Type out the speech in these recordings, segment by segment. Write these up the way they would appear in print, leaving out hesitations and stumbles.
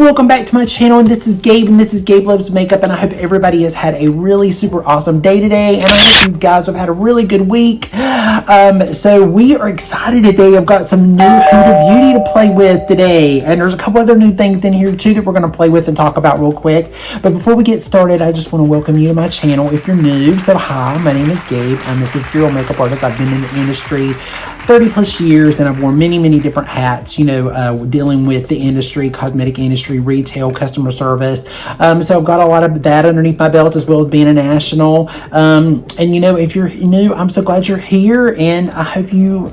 welcome back to my channel, and this is Gabe, and this is Gabe Loves Makeup, and I hope everybody has had a really super awesome day today, and I hope you guys have had a really good week. So we are excited today. I've got some new Huda Beauty to play with today, and there's a couple other new things in here too that we're going to play with and talk about real quick. But before we get started, I just want to welcome you to my channel if you're new. So hi, my name is Gabe. I'm a 50-year-old makeup artist. I've been in the industry 30 plus years, and I've worn many different hats, dealing with the industry, cosmetic industry, retail, customer service. So I've got a lot of that underneath my belt, as well as being a national. If you're new, I'm so glad you're here, and I hope you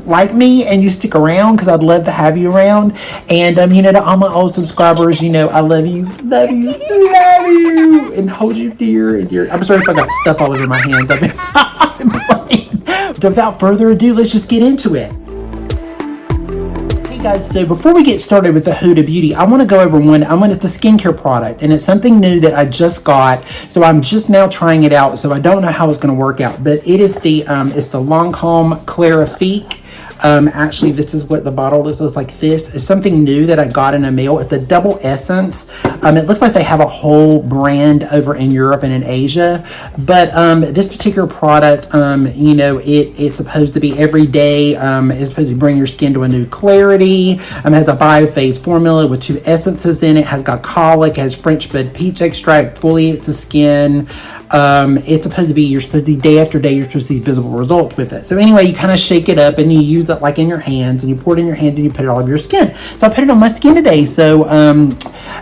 like me and you stick around, because I'd love to have you around. And to all my old subscribers, I love you, and hold you dear and dear. I'm sorry if I got stuff all over my hands. I've been playing. Without further ado, let's just get into it. Hey guys, so before we get started with the Huda Beauty, I want to go over it's a skincare product, and it's something new that I just got, so I'm just now trying it out, so I don't know how it's going to work out, but it is it's the Lancome Clarifique. Actually, this is what the bottle looks like. This is something new that I got in a mail. It's a double essence. It looks like they have a whole brand over in Europe and in Asia, but this particular product, it's supposed to be every day. It's supposed to bring your skin to a new clarity. It has a biophase formula with 2 essences in it. Has got colic, has French bud peach extract, exfoliates the skin. It's supposed to be, you're supposed to day after day, you're supposed to see visible results with it. So anyway, you kind of shake it up and you use it like in your hands, and you pour it in your hands and you put it all over your skin. So I put it on my skin today. So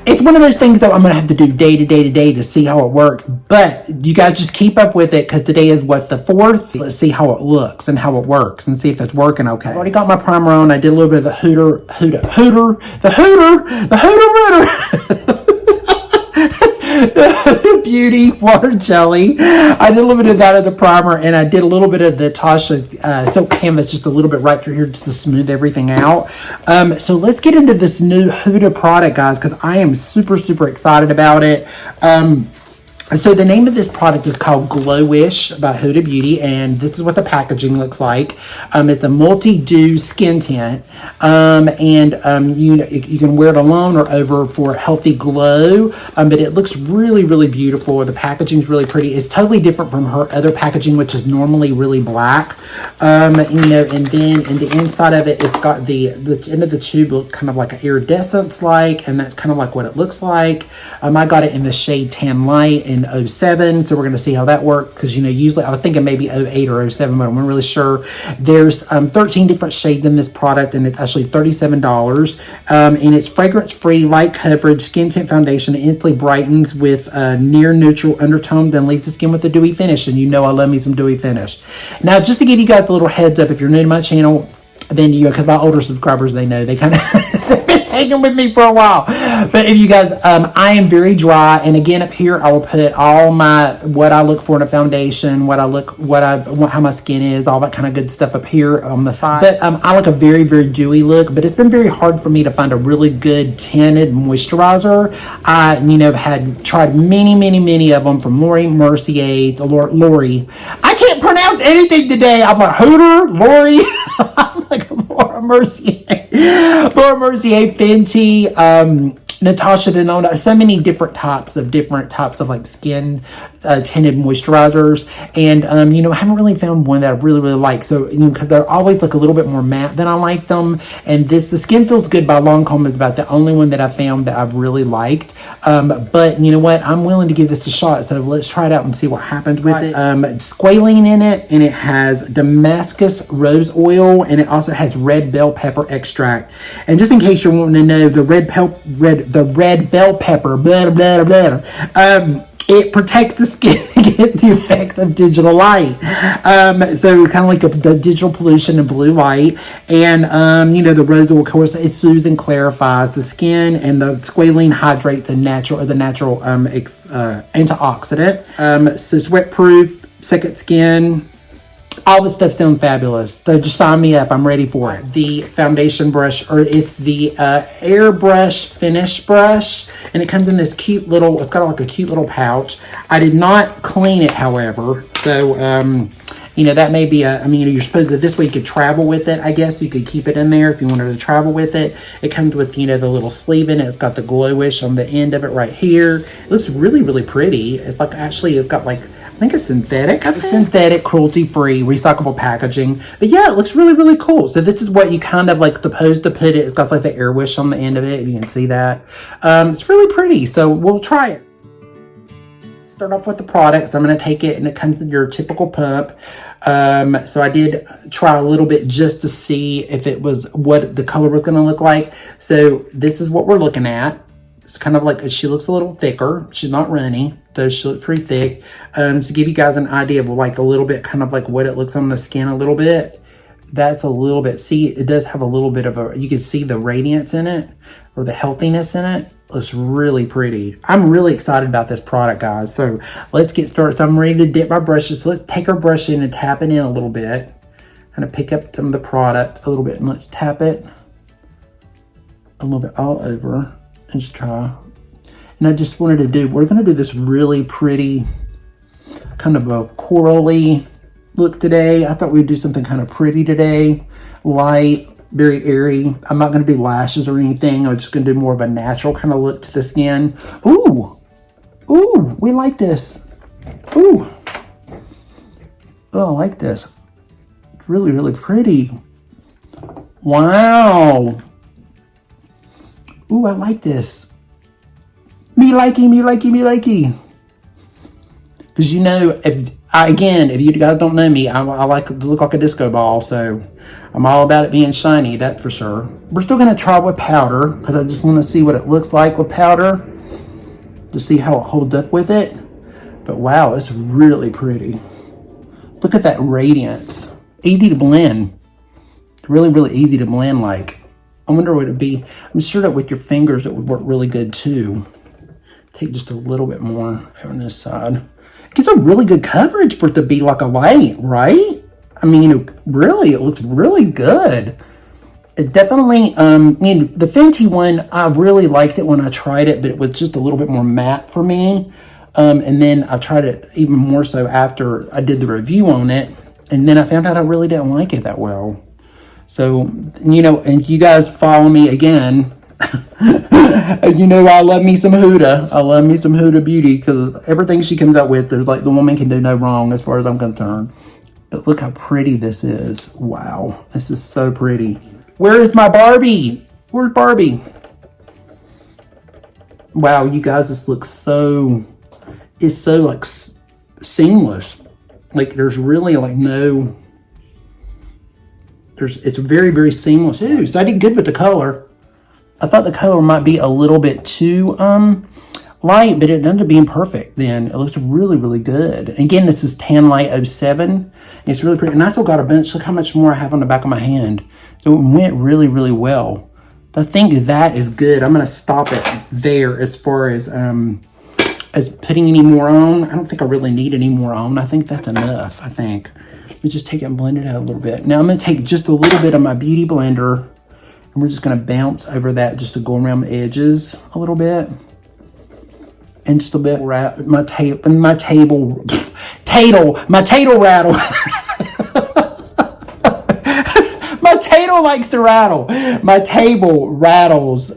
it's one of those things that I'm going to have to do day to day to see how it works. But you guys just keep up with it, because today is the 4th. Let's see how it looks and how it works and see if it's working okay. I've already got my primer on. I did a little bit of the Huda Beauty water jelly. I did a little bit of that as a primer, and I did a little bit of the Tatcha silk canvas, just a little bit right through here, just to smooth everything out. So let's get into this new Huda product, guys, because I am super excited about it. So the name of this product is called Glowish by Huda Beauty, and this is what the packaging looks like. It's a multi-dew skin tint, you can wear it alone or over for a healthy glow, but it looks really beautiful. The packaging is really pretty. It's totally different from her other packaging, which is normally really black. And then in the inside of it, it's got the end of the tube looks kind of like an iridescence like, and that's kind of like what it looks like. I got it in the shade Tan Light in 07, so we're going to see how that works, because usually I was thinking maybe 08 or 07, but I'm not really sure. There's 13 different shades in this product, and it's actually $37, and it's fragrance free, light coverage skin tint foundation. It instantly brightens with near neutral undertone, then leaves the skin with a dewy finish, and I love me some dewy finish. Now, just to give you guys a little heads up, if you're new to my channel, then because my older subscribers, they know, they kind of hanging with me for a while. But if you guys, I am very dry, and again up here I will put all what I look for in a foundation, how my skin is, all that kind of good stuff up here on the side. But I like a very dewy look, but it's been very hard for me to find a really good tinted moisturizer. I had tried many of them, from Lori Mercier to Lori. I can't pronounce anything today. I'm like Lori. I'm like Laura Mercier, Fenty, Natasha, Denona, so many different types of like skin tinted moisturizers, and I haven't really found one that I really like. So because they always look a little bit more matte than I like them, and the Skin Feels Good by Lancome is about the only one that I found that I've really liked. But you know what, I'm willing to give this a shot, so let's try it out and see what happens with it. Squalene in it, and it has Damascus rose oil, and it also has red bell pepper extract. And just in case you're wanting to know, the red bell pepper, it protects the skin against the effects of digital light. So kind of like the digital pollution and blue light. And, the rose oil, of course, it soothes and clarifies the skin, and the squalene hydrates the natural antioxidant. So sweat-proof, second skin. All this stuff sounds fabulous. So just sign me up. I'm ready for it. The foundation brush, or it's the Airbrush Finish Brush. And it comes in this cute little, it's got like a cute little pouch. I did not clean it, however. So, you know, that may be I mean, you're supposed to, this way you could travel with it, I guess. You could keep it in there if you wanted to travel with it. It comes with, you know, the little sleeve in it. It's got the Glowish on the end of it right here. It looks really, really pretty. It's like, actually, it's got like, I think it's synthetic. I think synthetic, cruelty-free, recyclable packaging. But yeah, it looks really, really cool. So this is what you kind of like supposed to put it. It's got like the Airbrush on the end of it. If you can see that. It's really pretty. So we'll try it. Start off with the products. I'm going to take it, and it comes in your typical pump. So I did try a little bit just to see if it was what the color was going to look like. So this is what we're looking at. It's kind of like, she looks a little thicker. She's not runny, though she looks pretty thick. To give you guys an idea of like a little bit, kind of like what it looks on the skin a little bit. That's a little bit, see, it does have a little bit of a, you can see the radiance in it, or the healthiness in it. Looks really pretty. I'm really excited about this product, guys. So let's get started. So I'm ready to dip my brushes. So let's take our brush in and tap it in a little bit. Kind of pick up some of the product a little bit, and let's tap it a little bit all over. And just try. And I just wanted to do, we're going to do this really pretty kind of a corally look today. I thought we'd do something kind of pretty today. Light, very airy. I'm not going to do lashes or anything. I'm just going to do more of a natural kind of look to the skin. Ooh. Ooh, we like this. Ooh. Oh, I like this. Really, really pretty. Wow. Ooh, I like this. Me likey, me likey, me likey. Because, you know, if you guys don't know me, I like to look like a disco ball, so I'm all about it being shiny, that's for sure. We're still going to try with powder, because I just want to see what it looks like with powder, to see how it holds up with it. But wow, it's really pretty. Look at that radiance. Easy to blend. Really, really easy to blend like. I wonder what it'd be. I'm sure that with your fingers it would work really good too. Take just a little bit more on this side. It gives a really good coverage for it to be like a light, right? I mean, really, it looks really good. It definitely, the Fenty one, I really liked it when I tried it, but it was just a little bit more matte for me. And then I tried it even more so after I did the review on it. And then I found out I really didn't like it that well. So, you know, and you guys follow me again. You know, I love me some Huda. I love me some Huda Beauty, because everything she comes up with, there's like, the woman can do no wrong as far as I'm concerned. But look how pretty this is. Wow. This is so pretty. Where is my Barbie? Where's Barbie? Wow, you guys, this looks so, it's so like seamless. Like there's really like no, it's very, very seamless. Ooh, so I did good with the color. I thought the color might be a little bit too light, but it ended up being perfect then. It looks really, really good. Again, this is Tan Light 07. It's really pretty. And I still got a bunch. Look how much more I have on the back of my hand. So it went really, really well. I think that is good. I'm going to stop it there as far as putting any more on. I don't think I really need any more on. I think that's enough, I think. Let me just take it and blend it out a little bit. Now I'm going to take just a little bit of my Beauty Blender, and we're just going to bounce over that just to go around the edges a little bit. And just a bit, my table rattle. My table likes to rattle. My table rattles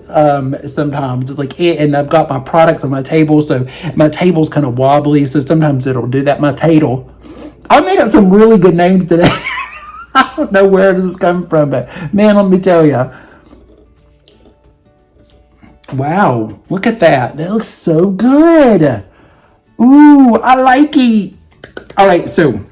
sometimes. It's like it, and I've got my products on my table, so my table's kind of wobbly, so sometimes it'll do that. My table. I made up some really good names today. I don't know where this is coming from, but man, let me tell you. Wow, look at that. That looks so good. Ooh, I like it. All right, so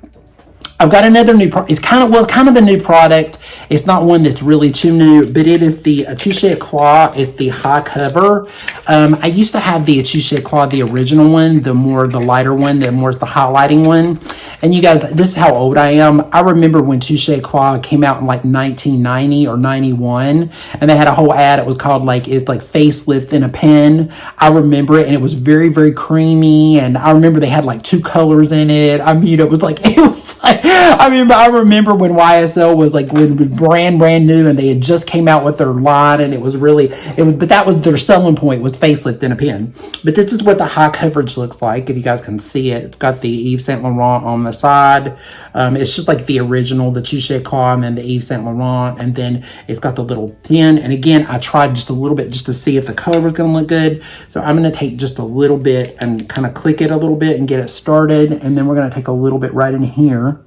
I've got another new product. It's kind of a new product. It's not one that's really too new, but it is the Touche Eclat. It's the high cover. I used to have the Touche Eclat, the original one, the lighter one, the more the highlighting one. And you guys, this is how old I am. I remember when Touche Eclat came out in like 1990 or 91, and they had a whole ad. It was called it's like facelift in a pen. I remember it, and it was very, very creamy. And I remember they had like 2 colors in it. I mean, it was like, I remember when YSL was like when brand new, and they had just came out with their line, and but that was their selling point, was facelift in a pen. But this is what the high coverage looks like, if you guys can see it. It's got the Yves Saint Laurent on the side. It's just like the original, the Touche and then the Yves Saint Laurent, and then it's got the little pen. And again, I tried just a little bit just to see if the color was going to look good. So I'm going to take just a little bit and kind of click it a little bit and get it started. And then we're going to take a little bit right in here.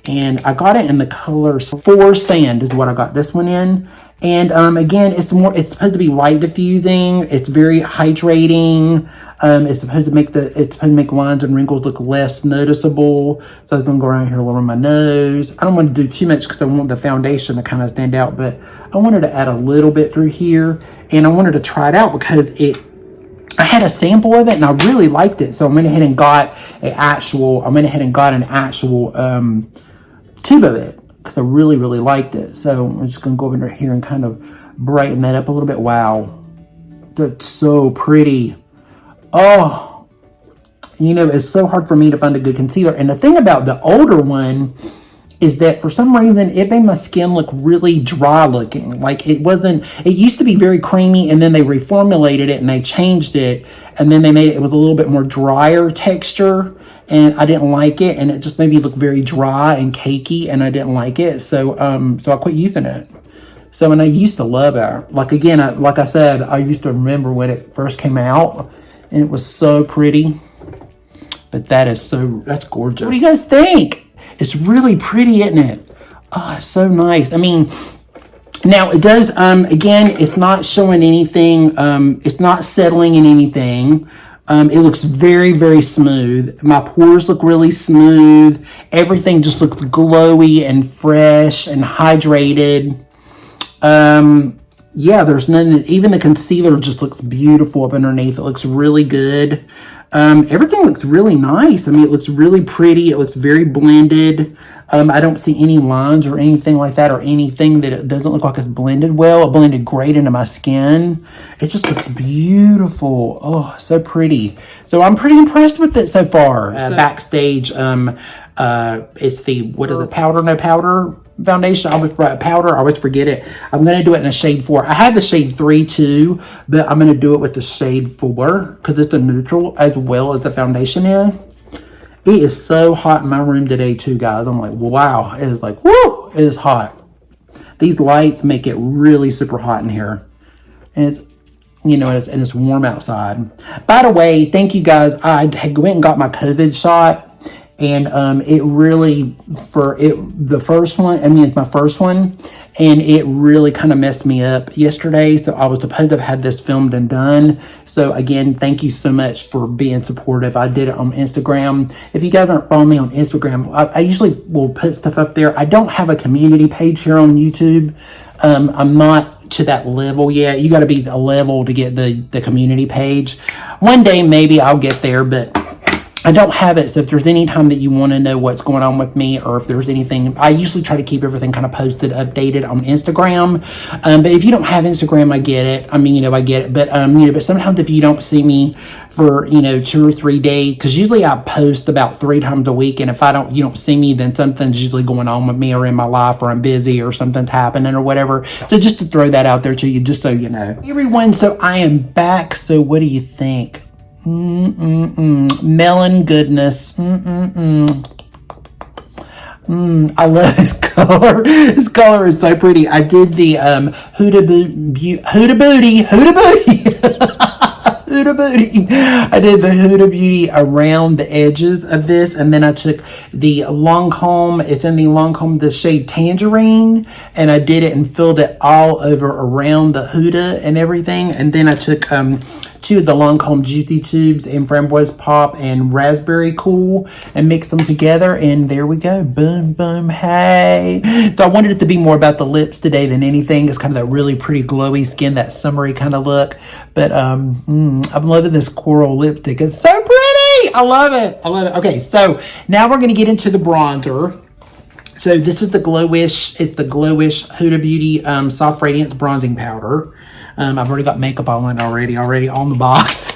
And I got it in the color 4 Sand is what I got this one in. And again, it's supposed to be light diffusing. It's very hydrating. It's supposed to make lines and wrinkles look less noticeable. So I'm gonna go around here over my nose. I don't want to do too much because I want the foundation to kind of stand out, but I wanted to add a little bit through here, and I wanted to try it out because I had a sample of it and I really liked it. So I went ahead and got an actual tube of it, because I really liked it. So I'm just gonna go over here and kind of brighten that up a little bit. Wow, that's so pretty. Oh, you know, it's so hard for me to find a good concealer. And the thing about the older one is that for some reason it made my skin look really dry looking. Like it used to be very creamy, and then they reformulated it and they changed it, and then they made it with a little bit more drier texture. And I didn't like it, and it just made me look very dry and cakey, and I didn't like it. So I quit using it. So, and I used to love it. Like again, like I said, I used to remember when it first came out, and it was so pretty. But that's gorgeous. What do you guys think? It's really pretty, isn't it? Oh, it's so nice. I mean, now it does, again, it's not showing anything. It's not settling in anything. It looks very smooth. My pores look really smooth. Everything just looks glowy and fresh and hydrated. Yeah, there's none, even the concealer just looks beautiful up underneath. It looks really good. Everything looks really nice. I mean, it looks really pretty. It looks very blended. I don't see any lines or anything like that, or anything that it doesn't look like it's blended well. It blended great into my skin. It just looks beautiful. Oh, so pretty. So I'm pretty impressed with it so far. Backstage, it's the, what is it, Powder No Powder foundation. I always forget it. I'm going to do it in a shade 4. I have the shade 3 too, but I'm going to do it with the shade 4 because it's a neutral as well as the foundation is. It is so hot in my room today too, guys. I'm like, wow. It is like, woo, it is hot. These lights make it really super hot in here. And it's, you know, and it's warm outside. By the way, thank you guys. I went and got my COVID shot. And it really, the first one, I mean, it's my first one, and it really kind of messed me up yesterday. So I was supposed to have had this filmed and done. So again, thank you so much for being supportive. I did it on Instagram. If you guys aren't following me on Instagram, I usually will put stuff up there. I don't have a community page here on YouTube. I'm not to that level yet. You got to be a level to get the community page. One day, maybe I'll get there, but I don't have it. So if there's any time that you want to know what's going on with me, or if there's anything, I usually try to keep everything kind of posted, updated on Instagram. But if you don't have Instagram, I get it. I mean, you know, I get it. But, you know, but sometimes if you don't see me for, you know, 2 or 3 days, because usually I post about 3 times a week. And if you don't see me, then something's usually going on with me or in my life, or I'm busy or something's happening or whatever. So just to throw that out there to you, just so you know. Everyone, so I am back. So what do you think? Melon goodness. I love this color. This color is so pretty. I did the Huda Beauty. Huda Beauty. I did the Huda Beauty around the edges of this, and then I took the Lancome. It's in the Lancome, the shade Tangerine, and I did it and filled it all over around the Huda and everything. And then I took 2 of the Lancome Juicy Tubes in Framboise Pop and Raspberry Cool and mixed them together, and there we go. Boom, boom, hey. So I wanted it to be more about the lips today than anything. It's kind of that really pretty glowy skin, that summery kind of look. But I'm loving this coral lipstick. It's so pretty. I love it. I love it. Okay, so now we're going to get into the bronzer. So this is the Glowish. It's the Glowish Huda Beauty Soft Radiance Bronzing Powder. I've already got makeup on it already on the box.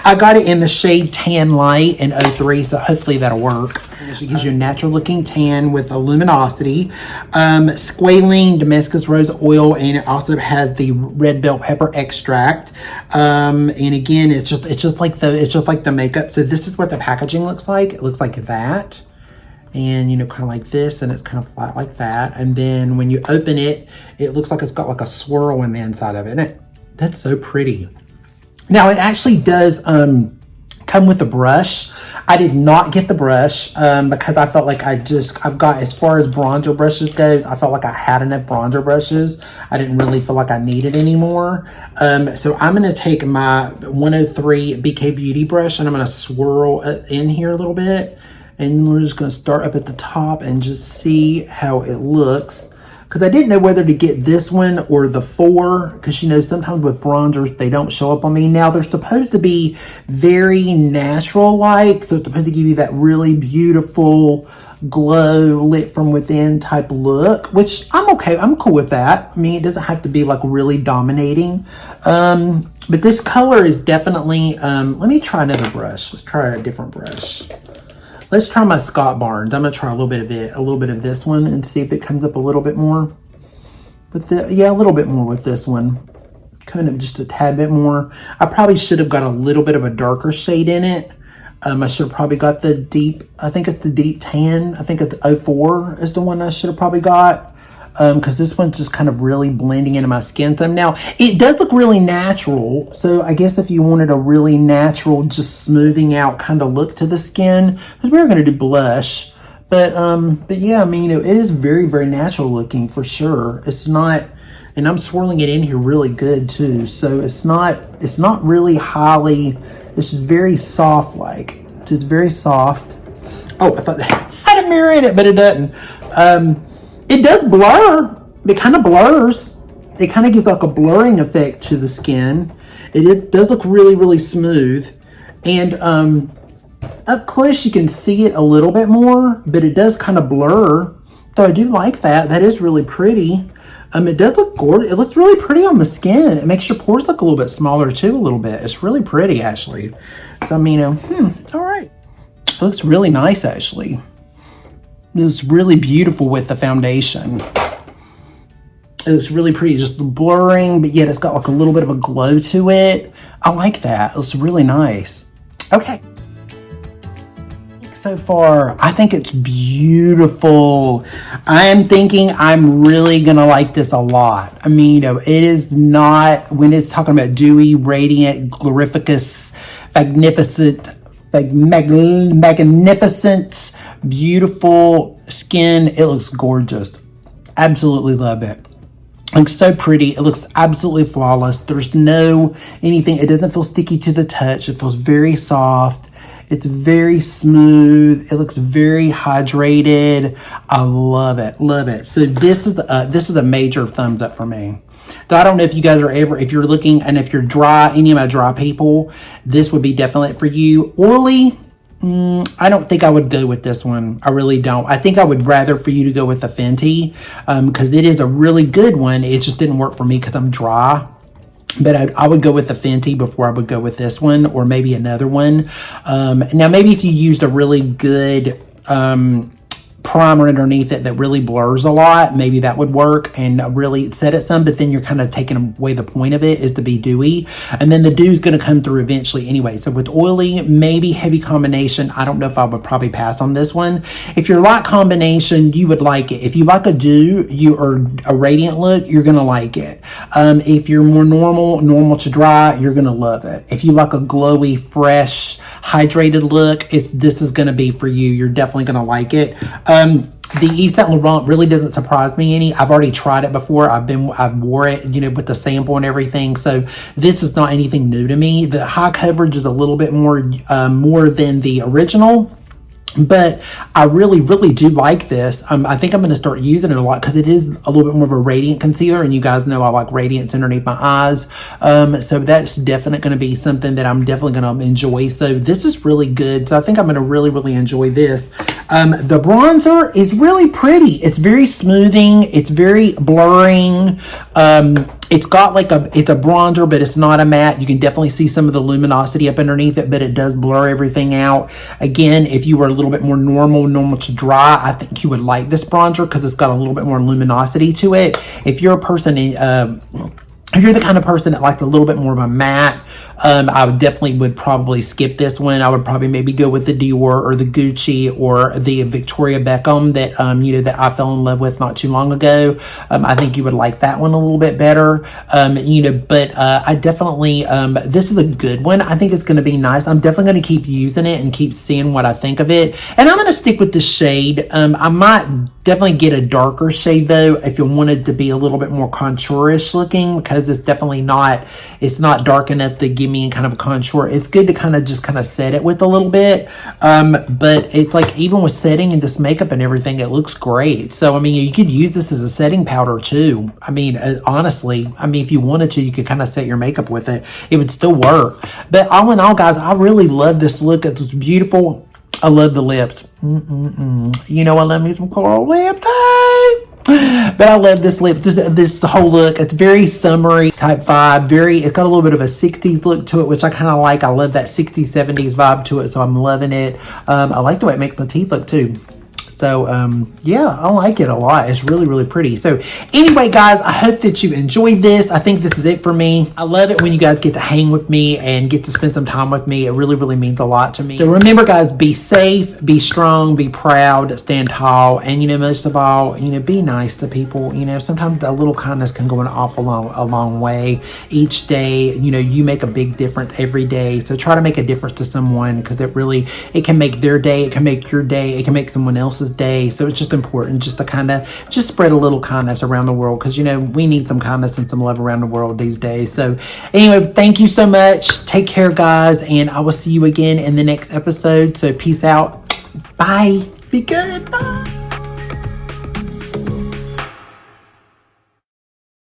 I got it in the shade Tan Light in 03, so hopefully that'll work. It gives you a natural looking tan with a luminosity. Squalene Damascus Rose Oil, and it also has the red bell pepper extract. And again, it's just like the makeup. So this is what the packaging looks like. It looks like that. And, you know, kind of like this, and it's kind of flat like that. And then when you open it, it looks like it's got like a swirl in the inside of it. That's so pretty. Now, it actually does come with a brush. I did not get the brush because I felt like I've got, as far as bronzer brushes goes, I felt like I had enough bronzer brushes. I didn't really feel like I needed any more. So I'm going to take my 103 BK Beauty brush, and I'm going to swirl it in here a little bit. And we're just going to start up at the top and just see how it looks. Because I didn't know whether to get this one or the 4. Because, you know, sometimes with bronzers, they don't show up on me. Now, they're supposed to be very natural-like. So it's supposed to give you that really beautiful glow, lit from within type look. Which I'm okay. I'm cool with that. I mean, it doesn't have to be, like, really dominating. But this color is definitely... let me try another brush. Let's try a different brush. Let's try my Scott Barnes. I'm gonna try a little bit of this one, and see if it comes up a little bit more. Yeah, a little bit more with this one. Kind of just a tad bit more. I probably should have got a little bit of a darker shade in it. I should have probably got the deep, I think it's the deep tan. I think it's 04 is the one I should have probably got. Because this one's just kind of really blending into my skin tone. Now, it does look really natural. So I guess if you wanted a really natural, just smoothing out kind of look to the skin, because we were going to do blush. But yeah, I mean, it is very, very natural looking for sure. It's not, and I'm swirling it in here really good too. So it's not really highly, it's just very soft like. It's very soft. Oh, I thought that had a mirror in it, but it doesn't. It does blur. It kind of blurs. It kind of gives like a blurring effect to the skin. It does look really, really smooth. And up close you can see it a little bit more, but it does kind of blur. So I do like that. That is really pretty. It does look gorgeous. It looks really pretty on the skin. It makes your pores look a little bit smaller too, a little bit. It's really pretty actually. So I mean, all right. It looks really nice actually. It's really beautiful with the foundation. It looks really pretty, just blurring, but yet it's got like a little bit of a glow to it. I like that. It looks really nice. Okay. So far, I think it's beautiful. I am thinking I'm really gonna like this a lot. I mean, you know, it is not, when it's talking about dewy, radiant, glorificus, magnificent, beautiful skin. It looks gorgeous. Absolutely love it. It looks so pretty. It looks absolutely flawless. There's no anything. It doesn't feel sticky to the touch. It feels very soft. It's very smooth. It looks very hydrated. I love it. Love it. So this is a major thumbs up for me. So I don't know if you guys are ever, if you're looking, and if you're dry, any of my dry people, this would be definitely for you. Oily, I don't think I would go with this one. I really don't. I think I would rather for you to go with the Fenty because it is a really good one. It just didn't work for me because I'm dry. But I would go with the Fenty before I would go with this one, or maybe another one. Now, maybe if you used a really good primer underneath it that really blurs a lot, maybe that would work and really set it some, but then you're kind of taking away the point of it is to be dewy, and then the dew is going to come through eventually anyway. So with oily, maybe heavy combination, I don't know if I would probably pass on this one. If you're light combination, you would like it. If you like a dew, or a radiant look, you're going to like it. If you're more normal to dry, you're going to love it. If you like a glowy, fresh, hydrated look, this is going to be for you. You're definitely going to like it. The Yves Saint Laurent really doesn't surprise me any. I've already tried it before. I've wore it, you know, with the sample and everything. So this is not anything new to me. The high coverage is a little bit more than the original. But I really, really do like this. I think I'm going to start using it a lot because it is a little bit more of a radiant concealer. And you guys know I like radiance underneath my eyes. So that's definitely going to be something that I'm definitely going to enjoy. So this is really good. So I think I'm going to really, really enjoy this. The bronzer is really pretty. It's very smoothing. It's very blurring. It's got like it's a bronzer, but it's not a matte. You can definitely see some of the luminosity up underneath it, but it does blur everything out. Again, if you were a little bit more normal to dry, I think you would like this bronzer because it's got a little bit more luminosity to it. If you're a person, if you're the kind of person that likes a little bit more of a matte, I would probably skip this one. I would probably maybe go with the Dior or the Gucci or the Victoria Beckham that, that I fell in love with not too long ago. I think you would like that one a little bit better. But I definitely, this is a good one. I think it's going to be nice. I'm definitely going to keep using it and keep seeing what I think of it. And I'm going to stick with the shade. I might definitely get a darker shade though, if you wanted to be a little bit more contourish looking, because it's definitely not, it's not dark enough to give me kind of a contour. It's good to kind of just kind of set it with a little bit. But it's like, even with setting and this makeup and everything, it looks great. So, I mean, you could use this as a setting powder too. I mean, honestly, I mean, if you wanted to, you could kind of set your makeup with it. It would still work. But all in all, guys, I really love this look. It's beautiful. I love the lips. You know, I love me some coral lips. Hey! But I love this lip, this whole look. It's very summery type vibe. It's got a little bit of a 60s look to it, which I kind of like. I love that 60s, 70s vibe to it, so I'm loving it. I like the way it makes my teeth look too. So, yeah, I like it a lot. It's really, really pretty. So, anyway, guys, I hope that you enjoyed this. I think this is it for me. I love it when you guys get to hang with me and get to spend some time with me. It really, really means a lot to me. So, remember, guys, be safe, be strong, be proud, stand tall, and, most of all, be nice to people. Sometimes a little kindness can go an awful long way. Each day, you make a big difference every day. So, try to make a difference to someone, because it can make their day, it can make your day, it can make someone else's day. So it's just important just to kind of just spread a little kindness around the world, because we need some kindness and some love around the world these days. So anyway, thank you so much. Take care, guys, and I will see you again in the next episode. So peace out. Bye. Be good. Bye.